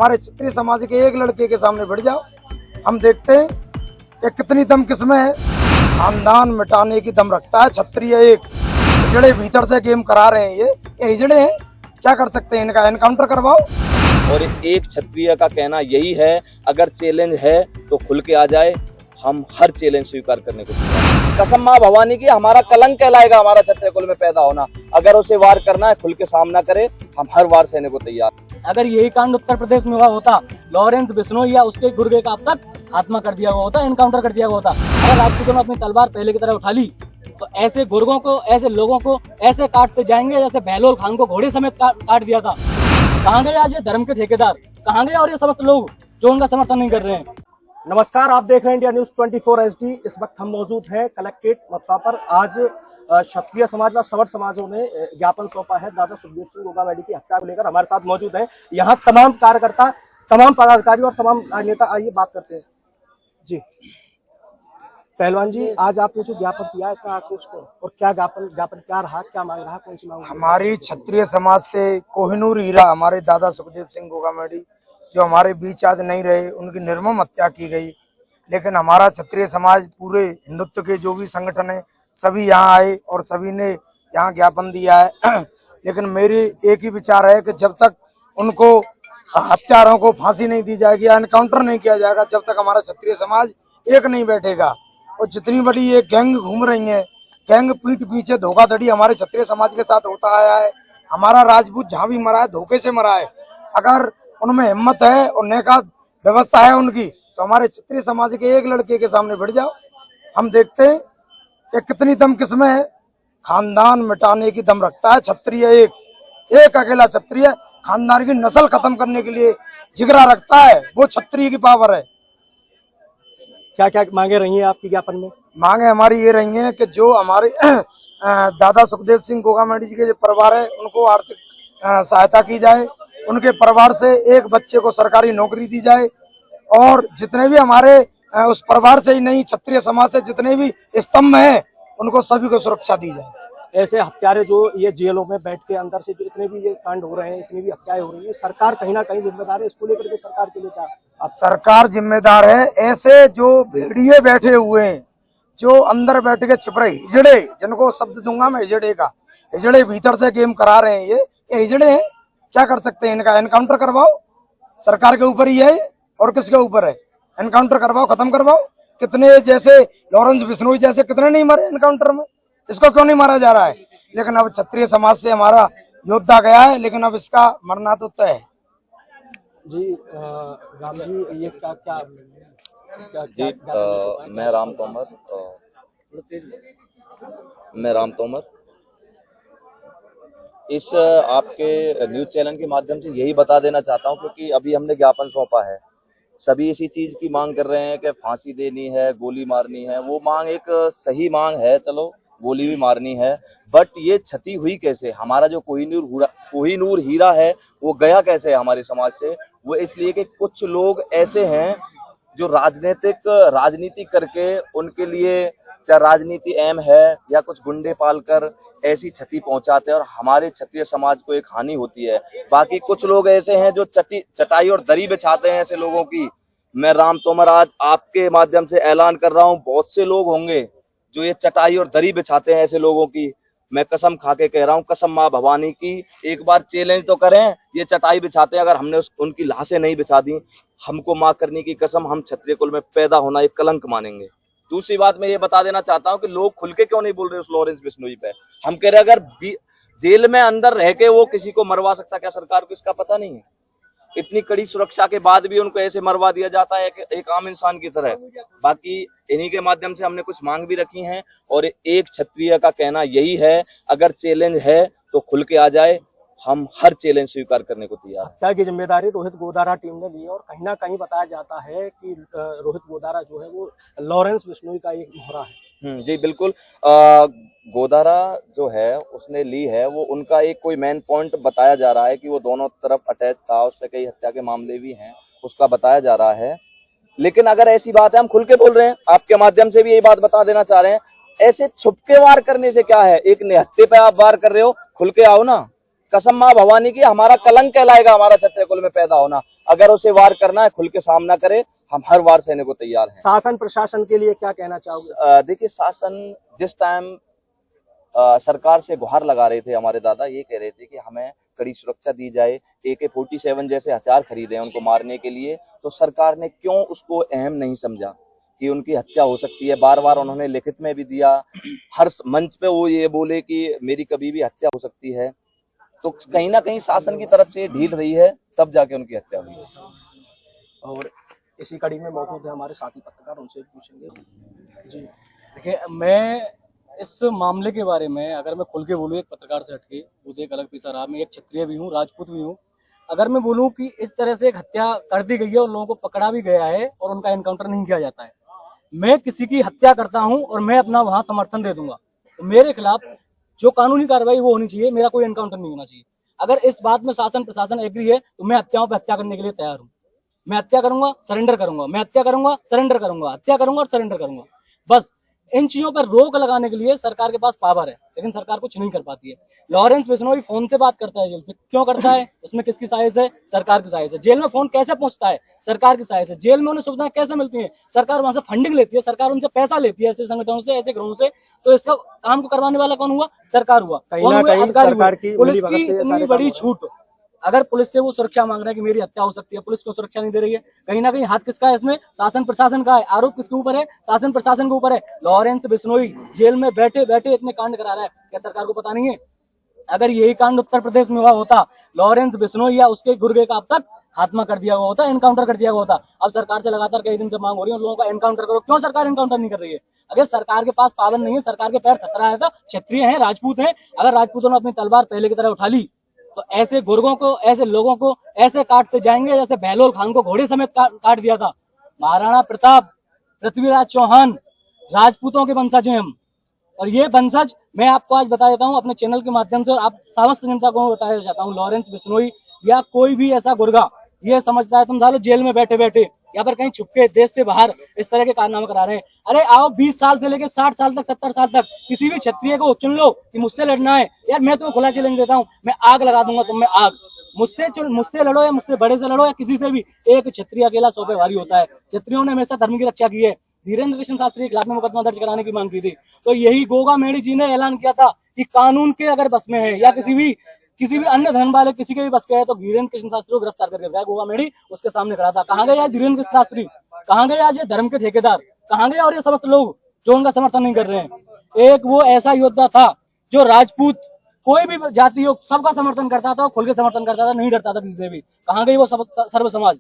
हमारे क्षत्रिय समाज के एक लड़के के सामने बढ़ जाओ, हम देखते हैं कि कितनी दम किसमें है। खानदान मिटाने की दम रखता है क्षत्रिय एक। हिजड़े भीतर से गेम करा रहे हैं, ये हिजड़े हैं, क्या कर सकते हैं, इनका एनकाउंटर करवाओ। और एक क्षत्रिय का कहना यही है, अगर चैलेंज है तो खुल के आ जाए, हम हर चैलेंज स्वीकार करने को तैयार हैं। कसम माँ भवानी की, हमारा कलंक कहलाएगा हमारा क्षत्रिय कुल में पैदा होना। अगर उसे वार करना है, खुल के सामना करे, हम हर वार सहने को तैयार। अगर यही कांड उत्तर प्रदेश में हुआ होता, लॉरेंस बिश्नोई या उसके गुर्गे का अब तक खात्मा कर दिया हुआ होता, एनकाउंटर कर दिया हुआ होता। अगर राजपूतों ने अपनी तलवार पहले की तरह उठा ली तो ऐसे गुर्गों को, ऐसे लोगों को ऐसे काटते जाएंगे जैसे बहलोल खान को घोड़े समेत काट दिया था। कहाँ गए आज ये धर्म के ठेकेदार, कहाँ गए और ये समस्त लोग जो उनका समर्थन नहीं कर रहे हैं। नमस्कार, आप देख रहे हैं इंडिया न्यूज 24 HD। इस वक्त हम मौजूद हैं कलेक्ट्रेट मथुरा पर। आज क्षत्रिय समाज व सवर समाजों ने ज्ञापन सौंपा है दादा सुखदेव सिंह गोगावैडी की हत्या को लेकर। हमारे साथ मौजूद हैं यहाँ तमाम कार्यकर्ता, तमाम पदाधिकारी और तमाम नेता। आइए बात करते हैं जी। पहलवान जी, आज आपने जो ज्ञापन किया है, क्या आक्रोश को और क्या ज्ञापन क्या रहा, क्या मांग रहा, कौन सी मांग? हमारी क्षत्रिय समाज से कोहिनूर हीरा हमारे दादा सुखदेव सिंह गोगावैडी जो हमारे बीच आज नहीं रहे, उनकी निर्मम हत्या की गई। लेकिन हमारा क्षत्रिय समाज, पूरे हिंदुत्व के जो भी संगठन है, सभी यहाँ आए और सभी ने यहाँ ज्ञापन दिया है। लेकिन मेरी एक ही विचार है कि जब तक उनको हत्यारों को फांसी नहीं दी जाएगी या एनकाउंटर नहीं किया जाएगा, जब तक हमारा क्षत्रिय समाज एक नहीं बैठेगा। और जितनी बड़ी ये गैंग घूम रही है, गैंग पीठ पीछे धोखाधड़ी हमारे क्षत्रिय समाज के साथ होता आया है। हमारा राजपूत जहाँ भी मरा है, धोखे से मरा है। अगर उनमें हिम्मत है और नेका व्यवस्था है उनकी, तो हमारे क्षत्रिय समाज के एक लड़के के सामने बढ़ जाओ, हम देखते हैं कि कितनी दम किसमें है। खानदान मिटाने की दम रखता है क्षत्रिय एक अकेला क्षत्रिय। खानदान की नस्ल खत्म करने के लिए जिगरा रखता है, वो क्षत्रिय की पावर है। क्या क्या मांगे रही हैं आपकी ज्ञापन में? मांगे हमारी ये रही हैं कि जो हमारे दादा सुखदेव सिंह गोगावैडी जी के जो परिवार है, उनको आर्थिक सहायता की जाए, उनके परिवार से एक बच्चे को सरकारी नौकरी दी जाए, और जितने भी हमारे उस परिवार से ही नहीं, क्षत्रिय समाज से जितने भी स्तंभ हैं, उनको सभी को सुरक्षा दी जाए। ऐसे हत्यारे जो ये जेलों में बैठ के अंदर से जो इतने भी ये कांड हो रहे हैं, इतनी भी हत्याएं हो रही है, सरकार कहीं ना कहीं जिम्मेदार है। इसको लेकर के सरकार के लिए क्या? सरकार जिम्मेदार है। ऐसे जो भेड़िए बैठे हुए हैं, जो अंदर बैठ के छिप रहे हिजड़े, जिनको शब्द दूंगा मैं हिजड़े का, हिजड़े भीतर से गेम करा रहे हैं, ये हिजड़े हैं, क्या कर सकते हैं, इनका एनकाउंटर करवाओ। सरकार के ऊपर ही है और किसके ऊपर है? एनकाउंटर करवाओ, खत्म करवाओ। कितने जैसे लॉरेंस बिश्नोई जैसे कितने नहीं मरे एनकाउंटर में, इसको क्यों नहीं मारा जा रहा है? लेकिन अब क्षत्रिय समाज से हमारा योद्धा गया है, लेकिन अब इसका मरना तो तय है जी। राम जी, ये क्या क्या, मैं राम तोमर इस आपके न्यूज चैनल के माध्यम से यही बता देना चाहता हूं, क्योंकि अभी हमने ज्ञापन सौंपा है। सभी इसी चीज की मांग कर रहे हैं कि फांसी देनी है, गोली मारनी है। वो मांग एक सही मांग है, चलो गोली भी मारनी है, बट ये क्षति हुई कैसे? हमारा जो कोहिनूर हीरा है, वो गया कैसे हमारे समाज से? वो इसलिए कि कुछ लोग ऐसे हैं जो राजनीति करके, उनके लिए चाहे राजनीति अहम है या कुछ गुंडे पालकर ऐसी क्षति पहुंचाते हैं, और हमारे क्षत्रिय समाज को एक हानि होती है। बाकी कुछ लोग ऐसे हैं जो चटाई और दरी बिछाते हैं ऐसे लोगों की। मैं राम तोमर आज आपके माध्यम से ऐलान कर रहा हूं, बहुत से लोग होंगे जो ये चटाई और दरी बिछाते हैं ऐसे लोगों की। मैं कसम खा के कह रहा हूं, कसम माँ भवानी की, एक बार चैलेंज तो करें। ये चटाई बिछाते हैं, अगर हमने उनकी लाशें नहीं बिछा दी, हमको माँ करने की कसम, हम क्षत्रिय कुल में पैदा होना एक कलंक मानेंगे। दूसरी बात मैं ये बता देना चाहता हूं कि लोग खुल के क्यों नहीं बोल रहे उस लॉरेंस बिश्नोई पे। हम कह रहे अगर जेल में अंदर रह के वो किसी को मरवा सकता, क्या सरकार को इसका पता नहीं है? इतनी कड़ी सुरक्षा के बाद भी उनको ऐसे मरवा दिया जाता है एक आम इंसान की तरह। बाकी इन्हीं के माध्यम से हमने कुछ मांग भी रखी हैं, और एक क्षत्रिय का कहना यही है, अगर चैलेंज है तो खुल के आ जाए, हम हर चैलेंज स्वीकार करने को तैयार। हत्या की जिम्मेदारी रोहित गोदारा टीम ने ली, और कहीं ना कहीं बताया जाता है कि रोहित गोदारा जो है वो लॉरेंस बिश्नोई का एक मोहरा है। जी बिल्कुल। गोदारा जो है उसने ली है, वो उनका एक कोई मेन पॉइंट बताया जा रहा है कि वो दोनों तरफ अटैच था, उससे कई हत्या के मामले भी हैं, उसका बताया जा रहा है। लेकिन अगर ऐसी बात है, हम खुल के बोल रहे हैं, आपके माध्यम से भी यही बात बता देना चाह रहे हैं, ऐसे छुप के वार करने से क्या है? एक निहत्थे पे आप वार कर रहे हो, खुल के आओ ना। कसम माँ भवानी की हमारा कलंक कहलाएगा हमारा क्षत्रिय कुल में पैदा होना। अगर उसे वार करना है खुल के सामना करे, हम हर वार सहने को तैयार हैं। शासन प्रशासन के लिए क्या कहना चाहोगे? देखिए, शासन जिस टाइम सरकार से गुहार लगा रहे थे, हमारे दादा ये कह रहे थे कि हमें कड़ी सुरक्षा दी जाए, AK-47 जैसे हथियार खरीदे हैं उनको मारने के लिए, तो सरकार ने क्यों उसको अहम नहीं समझा कि उनकी हत्या हो सकती है। बार बार उन्होंने लिखित में भी दिया, हर मंच पे वो ये बोले कि मेरी कभी भी हत्या हो सकती है। तो कहीं ना कहीं शासन की तरफ से ढील रही है, तब जाके उनकी हत्या हुई है। और इसी कड़ी में मौजूद है हमारे साथी पत्रकार, उनसे पूछेंगे। जी देखिए, मैं इस मामले के बारे में अगर मैं खुल के बोलूँ, एक पत्रकार से हटके, मुझे एक अलग पेशा रहा, मैं एक क्षत्रिय भी हूँ, राजपूत भी हूँ। अगर मैं बोलूँ कि इस तरह से एक हत्या कर दी गई है और लोगों को पकड़ा भी गया है और उनका एनकाउंटर नहीं किया जाता है, मैं किसी की हत्या करता हूँ और मैं अपना वहां समर्थन दे दूंगा, तो मेरे खिलाफ जो कानूनी कार्रवाई वो होनी चाहिए, मेरा कोई एनकाउंटर नहीं होना चाहिए। अगर इस बात में शासन प्रशासन एग्री है तो मैं हत्याओं पर हत्या करने के लिए तैयार हूँ। मैं हत्या करूंगा, सरेंडर करूंगा, मैं हत्या करूंगा, सरेंडर करूंगा, हत्या करूंगा और सरेंडर करूंगा। बस इन चीजों पर रोक लगाने के लिए सरकार के पास पावर है, लेकिन सरकार कुछ नहीं कर पाती है। लॉरेंस बिश्नोई फोन से बात करता है जेल से, क्यों करता है? उसमें किसकी साजिश है? सरकार की साजिश है। जेल में फोन कैसे पहुंचता है? सरकार की साजिश है। जेल में उन्हें सुविधाएं कैसे मिलती है? सरकार वहां से फंडिंग लेती है, सरकार उनसे पैसा लेती है, ऐसे संगठनों से, ऐसे ग्रोहों से। तो इसका काम को करवाने वाला कौन हुआ? सरकार हुआ। कहीं ना कहीं सरकार की पुलिस मिलीभगत की से ये इतनी सारे बड़ी काम हो छूट, अगर पुलिस से वो सुरक्षा मांग रहे हैं कि मेरी हत्या हो सकती है, पुलिस को सुरक्षा नहीं दे रही है, कहीं ना कहीं हाथ किसका है इसमें? शासन प्रशासन का है। आरोप किसके ऊपर है? शासन प्रशासन के ऊपर है। लॉरेंस बिश्नोई जेल में बैठे बैठे इतने कांड करा रहा है, क्या सरकार को पता नहीं है? अगर यही कांड उत्तर प्रदेश में हुआ होता, लॉरेंस बिश्नोई या उसके गुर्गे का अब तक खात्मा कर दिया हुआ होता, एनकाउंटर कर दिया हुआ होता। अब सरकार से लगातार कई दिन से मांग हो रही है उन लोगों का एनकाउंटर करो। क्यों सरकार एनकाउंटर नहीं कर रही है? अगर सरकार के पास पावर नहीं है, सरकार के पैर थपरा है, तो क्षत्रिय हैं, राजपूत हैं, अगर राजपूतों ने अपनी तलवार पहले की तरह उठा ली तो ऐसे गुर्गों को, ऐसे लोगों को ऐसे काटते जाएंगे जैसे बहलोल खान को घोड़े समेत काट दिया था। महाराणा प्रताप, पृथ्वीराज चौहान, राजपूतों के वंशज हैं हम। और ये वंशज मैं आपको आज बता देता हूँ अपने चैनल के माध्यम से, और आप समस्त जनता को बताना चाहता हूँ, लॉरेंस बिश्नोई या कोई भी ऐसा गुर्गा ये समझता है तुम सालों जेल में बैठे बैठे या फिर कहीं छुपके देश से बाहर इस तरह के कारनामे करा रहे हैं। अरे आओ 20 साल से लेकर 60 साल तक, 70 साल तक किसी भी क्षत्रिय को चुन लो कि मुझसे लड़ना है, यार मैं तुम्हें खुला चैलेंज देता हूँ, मैं आग लगा दूंगा तुम में आग। मुझसे लड़ो या मुझसे बड़े से लड़ो या किसी से भी, एक क्षत्रिय अकेला 100 पे भारी होता है। क्षत्रियों ने हमेशा धर्म की रक्षा की है। धीरेन्द्र कृष्ण शास्त्री के खिलाफ में मुकदमा दर्ज कराने की मांग की थी, तो यही गोगा मेडी जी ने ऐलान किया था कि कानून के अगर बस में है या किसी भी अन्य धर्म वाले किसी के भी बस के है तो धीरेन्द्र कृष्ण शास्त्री को गिरफ्तार करके गया। गोगा मेडी उसके सामने खड़ा था। कहाँ गए आज धीरेन्द्र कृष्ण शास्त्री? कहाँ गए आज ये धर्म के ठेकेदार? कहाँ गए और ये समस्त लोग जो उनका समर्थन नहीं कर रहे हैं? एक वो ऐसा योद्धा था जो राजपूत कोई भी जाति हो सबका समर्थन करता था, खुल के समर्थन करता था, नहीं डरता था किसी से भी। कहाँ गई वो सर्व समाज?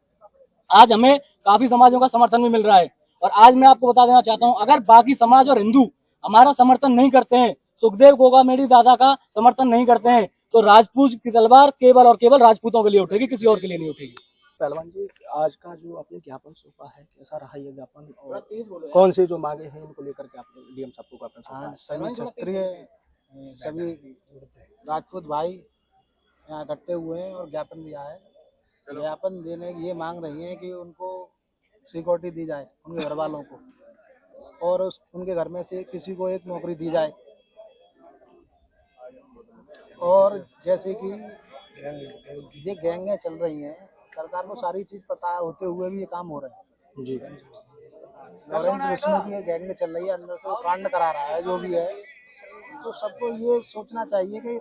आज हमें काफी समाजों का समर्थन भी मिल रहा है। और आज मैं आपको बता देना चाहता हूँ, अगर बाकी समाज और हिंदू हमारा समर्थन नहीं करते हैं, सुखदेव गोगा मेडी दादा का समर्थन नहीं करते हैं, तो राजपूत की तलवार केवल और केवल राजपूतों के लिए उठेगी, किसी और के लिए नहीं उठेगी। पहलवान जी, आज का जो आपने ज्ञापन सौंपा है, कैसा रहा ये ज्ञापन और कौन सी जो मांगे हैं इनको लेकर के आपने डीएम साहब को ज्ञापन सौंपा है? सभी क्षत्रिय, सभी राजपूत भाई यहाँ इकट्ठे हुए हैं और ज्ञापन दिया है। ज्ञापन देने की ये मांग रही है कि उनको सिक्योरिटी दी जाए, उनके घर वालों को, और उनके घर में से किसी को एक नौकरी दी जाए। और जैसे कि ये गैंगें चल रही हैं, सरकार को सारी चीज पता होते हुए भी ये काम हो रहा है। जी, लॉरेंस बिश्नोई की ये गैंग चल रही है, अंदर से वो कांड करा रहा है जो भी है। तो सबको ये सोचना चाहिए कि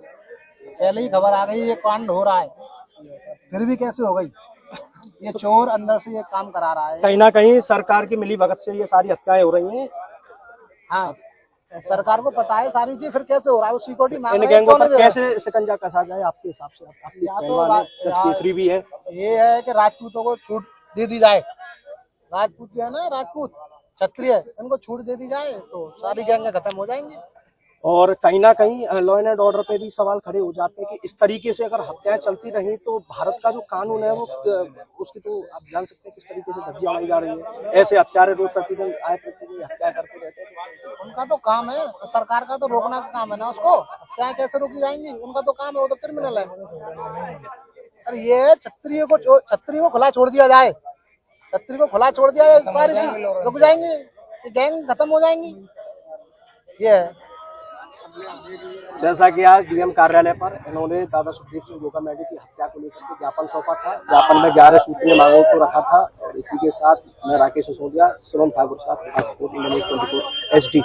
पहले ही खबर आ गई ये कांड हो रहा है, फिर भी कैसे हो गई? ये चोर अंदर से ये काम करा रहा है। कहीं ना कहीं सरकार की मिलीभगत से ये सारी हत्याएं हो रही हैं। हाँ, सरकार को पता है सारी चीज, फिर कैसे हो रहा है? वो सिक्योरिटी मांग इन रहा है, गैंगों कौन पर दे रहा है? कैसे शिकंजा कसा जाए आपके हिसाब से? आपकी या तो पहलवान है, केसरी भी है। ये है कि राजपूतों को छूट दे दी जाए। राजपूत जो है ना, राजपूत क्षत्रिय, इनको छूट दे दी जाए तो सारी गैंगें खत्म हो जाएंगी। और कहीं ना कहीं लॉ एंड ऑर्डर पे भी सवाल खड़े हो जाते हैं कि इस तरीके से अगर हत्याएं चलती रही तो भारत का जो कानून है वो उसकी तो आप जान सकते हैं किस तरीके से धज्जियां उड़ाई जा रही है। ऐसे हत्यारे रोज प्रतिदिन हत्या करते रहते हैं। उनका तो काम है, सरकार का तो रोकना का काम है ना उसको। हत्याएं कैसे रोकी जाएंगी? उनका तो काम है, वो तो क्रिमिनल है। अरे ये क्षत्रिय को खुला छोड़ दिया जाए, क्षत्रिय को खुला छोड़ दिया जाए, सारी चीज रुक जाएंगी, ये गैंग खत्म हो जाएंगी। ये है जैसा कि आज डीएम कार्यालय पर इन्होंने दादा सुखदेव सिंह गोगामेडी की हत्या को लेकर के ज्ञापन सौंपा था। ज्ञापन में 11 सूत्रीय मांगों को रखा था और इसी के साथ मैं राकेश सिसोदिया, सुमन ठाकुर साहब, खास रिपोर्ट इंडिया न्यूज़ 24 HD।